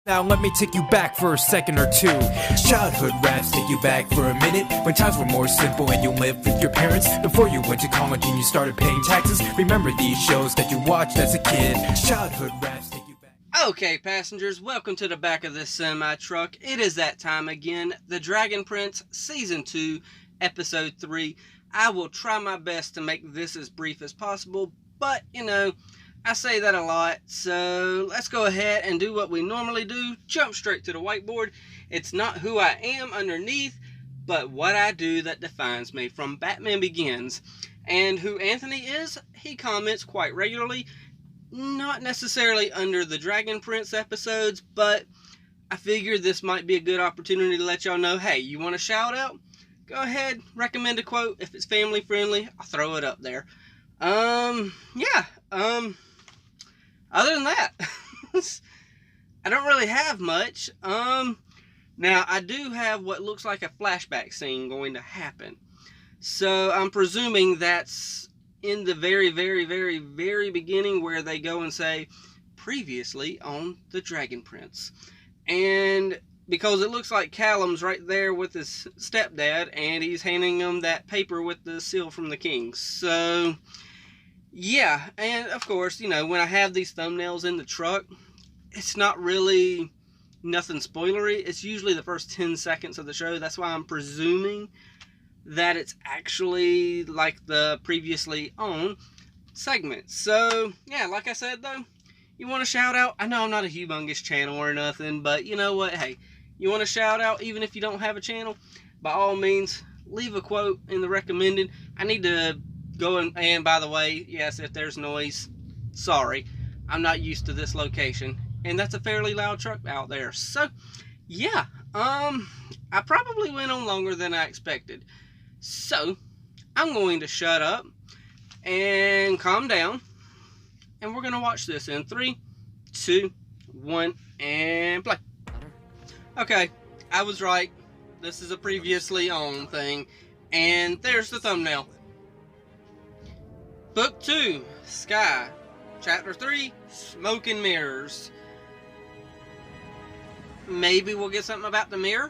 Now let me take you back for a second or two. Childhood raps take you back for a minute, when times were more simple and you lived with your parents. Before you went to college and you started paying taxes. Remember these shows that you watched as a kid. Childhood raps take you back. Okay, passengers, welcome to the back of this semi-truck. It is that time again. The Dragon Prince Season 2, Episode 3. I will try my best to make this as brief as possible, but, I say that a lot, so let's go ahead and do what we normally do. Jump straight to the whiteboard. It's not who I am underneath, but what I do that defines me, from Batman Begins. And who Anthony is, he comments quite regularly. Not necessarily under the Dragon Prince episodes, but I figured this might be a good opportunity to let y'all know, hey, you want a shout out? Go ahead, recommend a quote. If it's family friendly, I'll throw it up there. Other than that, I don't really have much. Now I do have what looks like a flashback scene going to happen. So I'm presuming that's in the very, very, very, very beginning where they go and say, previously on the Dragon Prince. And because it looks like Callum's right there with his stepdad, and he's handing him that paper with the seal from the king. So yeah, and of course, when I have these thumbnails in the truck, it's not really nothing spoilery. It's usually the first 10 seconds of the show. That's why I'm presuming that it's actually like the previously on segment. So, yeah, like I said, though, you want a shout out? I know I'm not a humongous channel or nothing, but you know what? Hey, you want a shout out even if you don't have a channel? By all means, leave a quote in the recommended. I need to go and by the way, yes, if there's noise, sorry. I'm not used to this location. And that's a fairly loud truck out there. So, yeah. I probably went on longer than I expected. So, I'm going to shut up and calm down. And we're going to watch this in 3, 2, 1, and play. Okay, I was right. This is a previously on thing. And there's the thumbnail. Book 2, Sky. Chapter 3, Smoke and Mirrors. Maybe we'll get something about the mirror?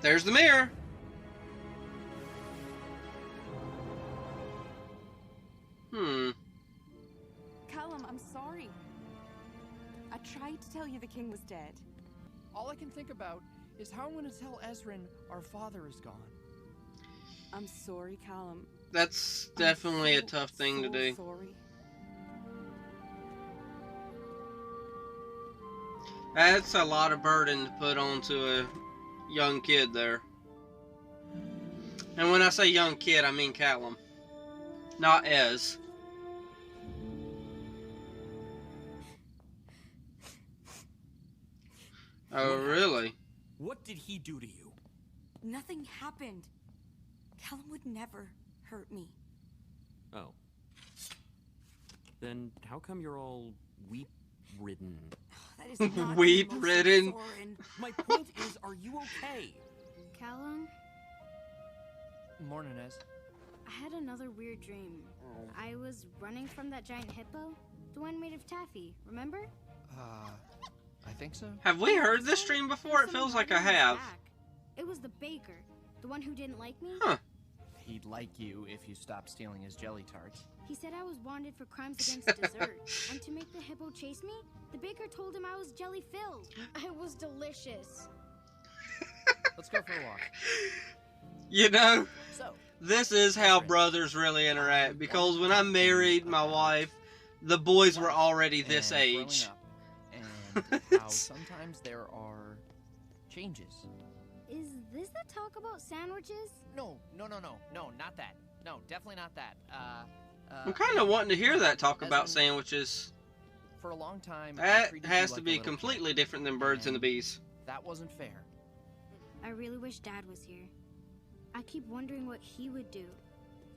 There's the mirror. Callum, I'm sorry. I tried to tell you the king was dead. All I can think about is how I'm going to tell Ezrin our father is gone. I'm sorry, Callum. That's definitely a tough thing to do. Sorry. That's a lot of burden to put onto a young kid there. And when I say young kid, I mean Callum. Not Ez. Oh, really? What did he do to you? Nothing happened. Callum would never hurt me. Oh. Then how come you're all weep-ridden? That is not Weep-ridden? My point is, are you okay? Callum, Morning, Ez. I had another weird dream. I was running from that giant hippo, the one made of taffy, remember? I think so. Have we heard this dream before? It feels like I have. It was the baker, the one who didn't like me. Huh. He'd like you if you stopped stealing his jelly tarts. He said I was wanted for crimes against dessert, and to make the hippo chase me, the baker told him I was jelly-filled. It was delicious. Let's go for a walk. So, This is how brothers really interact, because when I married my wife, the boys were already this age. And how sometimes there are changes. Is this the talk about sandwiches? No, not that. No, definitely not that. I'm kind of wanting to hear that talk about sandwiches. For a long time, I That treated you has like to a be little completely kid, different than birds and the bees. That wasn't fair. I really wish Dad was here. I keep wondering what he would do,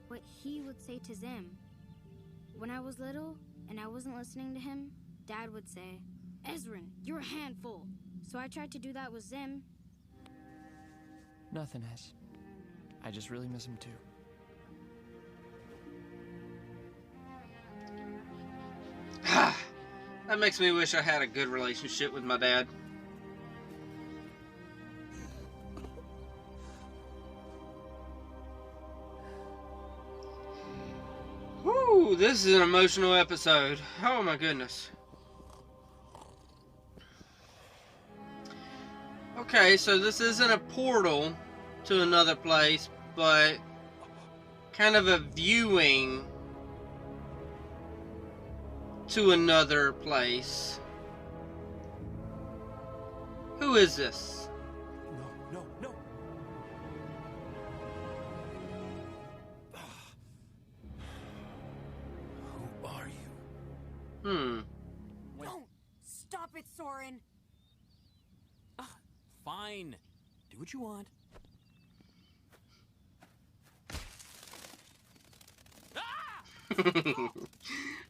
what he would say to Zim. When I was little and I wasn't listening to him, Dad would say, Ezrin, you're a handful. So I tried to do that with Zim. Nothing, Ez. I just really miss him too. That makes me wish I had a good relationship with my dad. Whew, this is an emotional episode. Oh my goodness. Okay, so this isn't a portal to another place, but kind of a viewing to another place. Who is this? No, no, no. Who are you? Don't! Stop it, Soren! Fine. Do what you want.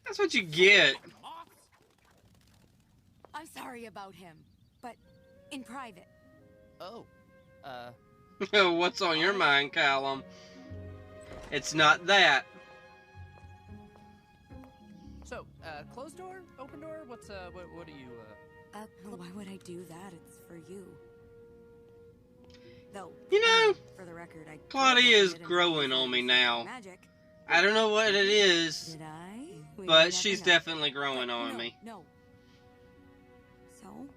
That's what you get. I'm sorry about him, but in private. Oh, What's on your mind, Callum? It's not that. so, closed door, open door, what do you, Why would I do that? It's for you. Though, You know, for the record, I Claudia is growing on me now. Magic. I don't know what it is, Did I? We may but never she's know. definitely growing on no, me. No. So?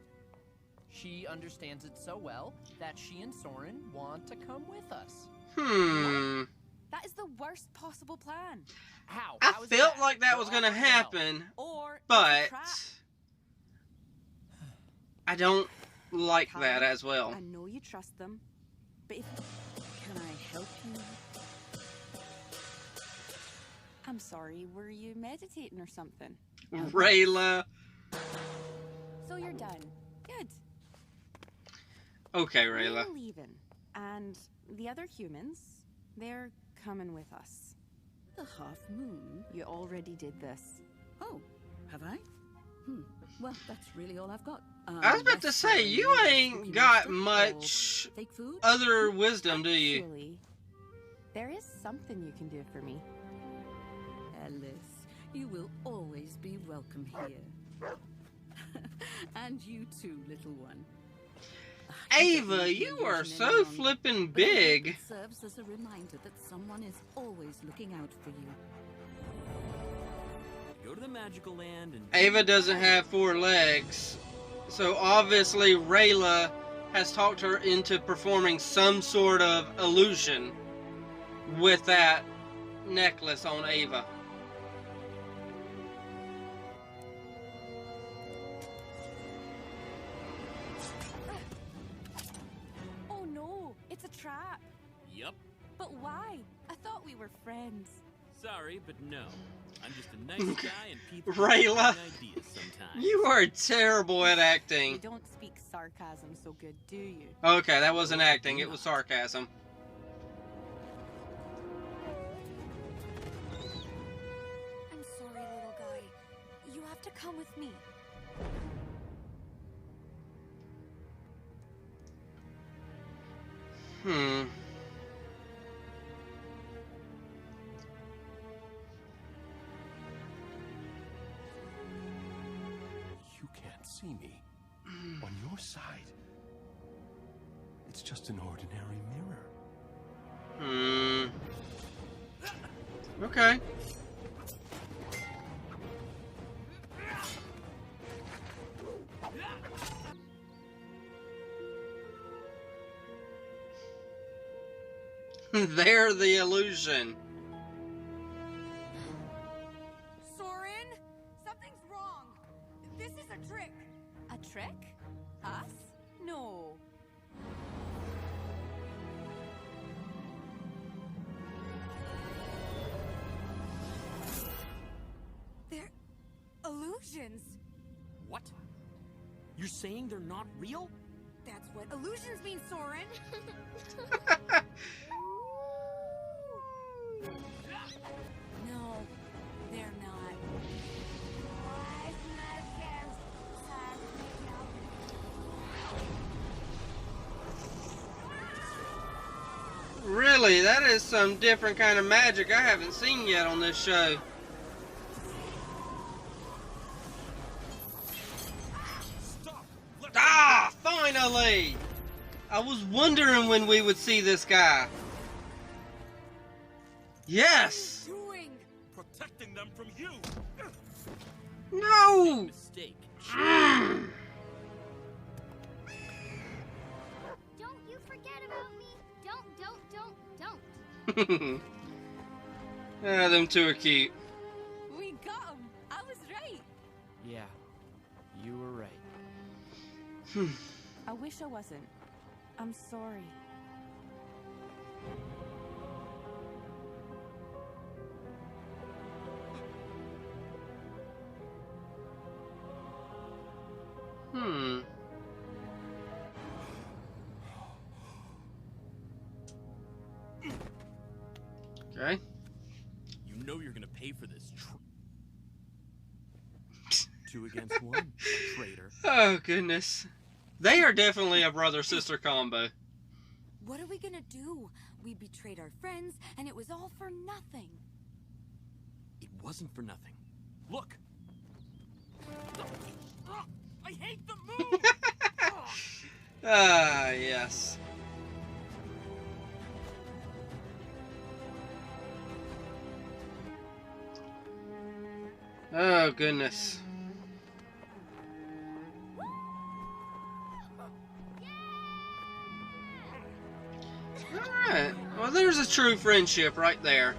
she understands it so well that she and Soren want to come with us. That is the worst possible plan. How? I How is felt that? like that They're was gonna offering to help. happen, Or but it's a trap. I don't like that as well. I know you trust them, but if... Can I help you? I'm sorry, were you meditating or something? Rayla. So you're done. Good. Okay, Rayla. We're leaving. And the other humans, they're coming with us. The half moon? You already did this. Oh, have I? Well, that's really all I've got. I was about to say, you ain't got much Fake food? other wisdom, do you? Actually, there is something you can do for me. Alice, you will always be welcome here. And you too, little one. Ava, you are so flippin' big. It serves as a reminder that someone is always looking out for you. Go to the magical land and... Ava doesn't have 4 legs, so obviously Rayla has talked her into performing some sort of illusion with that necklace on Ava. Oh no, it's a trap. Yup. But why? I thought we were friends. Sorry, but no. I'm just a nice guy and people Rayla, have ideas sometimes. you are terrible at You acting. don't speak sarcasm so good, do you? Okay, that wasn't acting, it was sarcasm. I'm sorry, little guy. You have to come with me. You can't see me. On your side, it's just an ordinary mirror. Okay. They're the illusion. Soren, something's wrong. This is a trick. A trick? Us? No. They're illusions. What? You're saying they're not real? That's what illusions mean, Soren. No, they're not. Really, that is some different kind of magic I haven't seen yet on this show. Ah, finally! I was wondering when we would see this guy. Yes! Doing? Protecting them from you. No! Mistake. Don't you forget about me. Don't. Ah, them two are cute. We got him. I was right. Yeah, you were right. I wish I wasn't. I'm sorry. Okay. You know you're gonna pay for this. 2 against 1, traitor. Oh, goodness. They are definitely a brother-sister combo. What are we gonna do? We betrayed our friends, and it was all for nothing. It wasn't for nothing. Look. I hate the move. Ah, yes. Oh, goodness. Alright. Well, there's a true friendship right there.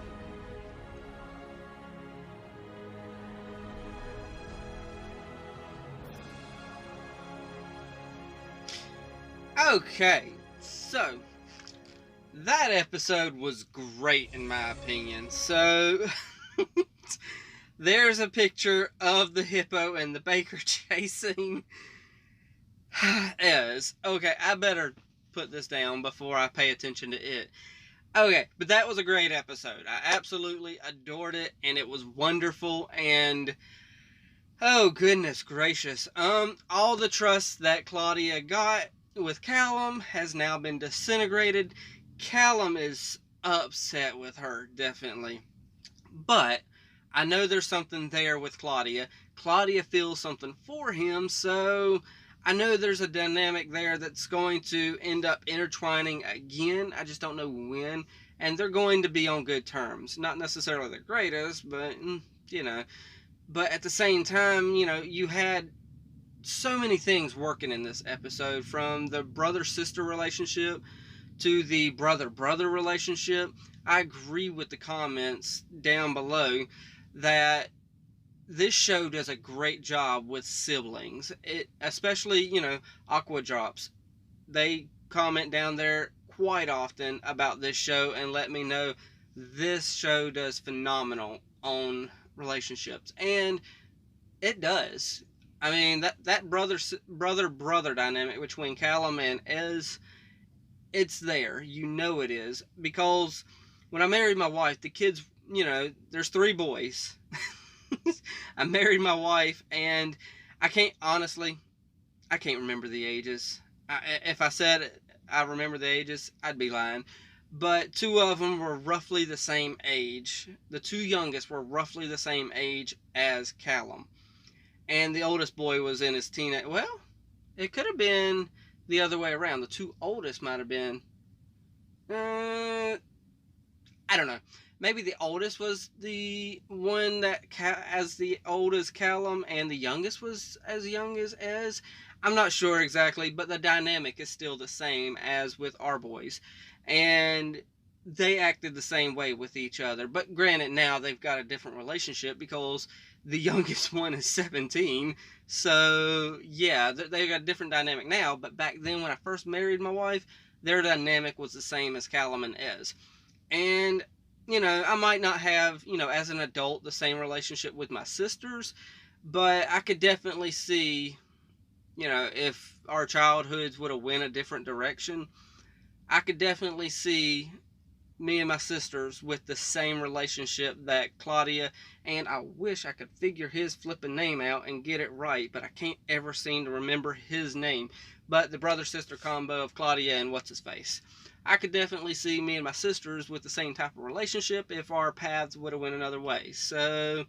Okay, so that episode was great in my opinion. So there's a picture of the hippo and the baker chasing Ez. Okay, I better put this down before I pay attention to it. Okay, but that was a great episode. I absolutely adored it, and it was wonderful, and oh goodness gracious. All the trust that Claudia got with Callum has now been disintegrated. Callum is upset with her, definitely. But I know there's something there with Claudia. Claudia feels something for him, so I know there's a dynamic there that's going to end up intertwining again. I just don't know when. And they're going to be on good terms. Not necessarily the greatest, but, you know. But at the same time, you know, you had so many things working in this episode, from the brother-sister relationship to the brother-brother relationship. I agree with the comments down below that this show does a great job with siblings. It, especially, you know, Aqua Drops. They comment down there quite often about this show and let me know this show does phenomenal on relationships. And it does. I mean, that brother-brother dynamic between Callum and Ez, it's there. You know it is. Because when I married my wife, the kids, you know, there's 3 boys. I married my wife, and I can't remember the ages. If I said I remember the ages, I'd be lying. But 2 of them were roughly the same age. The 2 youngest were roughly the same age as Callum. And the oldest boy was in his teenage... Well, it could have been the other way around. The 2 oldest might have been... I don't know. Maybe the oldest was the one that as the old as Callum, and the youngest was as young as Ez. I'm not sure exactly, but the dynamic is still the same as with our boys. And they acted the same way with each other. But granted, now they've got a different relationship because the youngest one is 17. So, yeah, they've got a different dynamic now. But back then, when I first married my wife, their dynamic was the same as Callum and Ez. And, you know, I might not have, you know, as an adult, the same relationship with my sisters. But I could definitely see, you know, if our childhoods would have went a different direction, I could definitely see me and my sisters with the same relationship that Claudia, and I wish I could figure his flipping name out and get it right, but I can't ever seem to remember his name. But the brother-sister combo of Claudia and what's-his-face. I could definitely see me and my sisters with the same type of relationship if our paths would have went another way. So,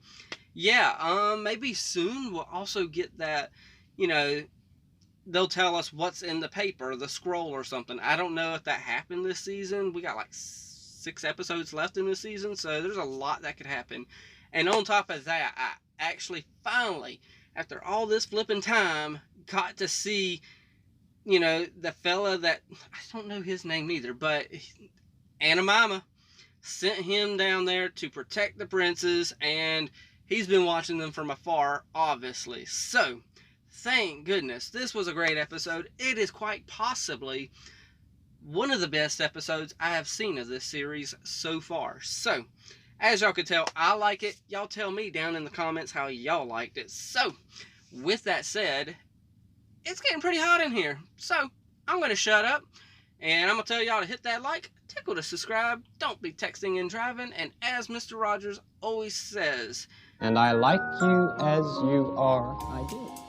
yeah, maybe soon we'll also get that, you know, they'll tell us what's in the paper, the scroll or something. I don't know if that happened this season. We got like 6 episodes left in this season, so there's a lot that could happen. And on top of that, I actually finally, after all this flipping time, got to see, you know, the fella that, I don't know his name either, but Mama sent him down there to protect the princes, and he's been watching them from afar, obviously. So, thank goodness. This was a great episode. It is quite possibly one of the best episodes I have seen of this series so far. So, as y'all can tell, I like it. Y'all tell me down in the comments how y'all liked it. So, with that said, it's getting pretty hot in here. So, I'm going to shut up. And I'm going to tell y'all to hit that like, tickle to subscribe, don't be texting and driving, and as Mr. Rogers always says, and I like you as you are. I do.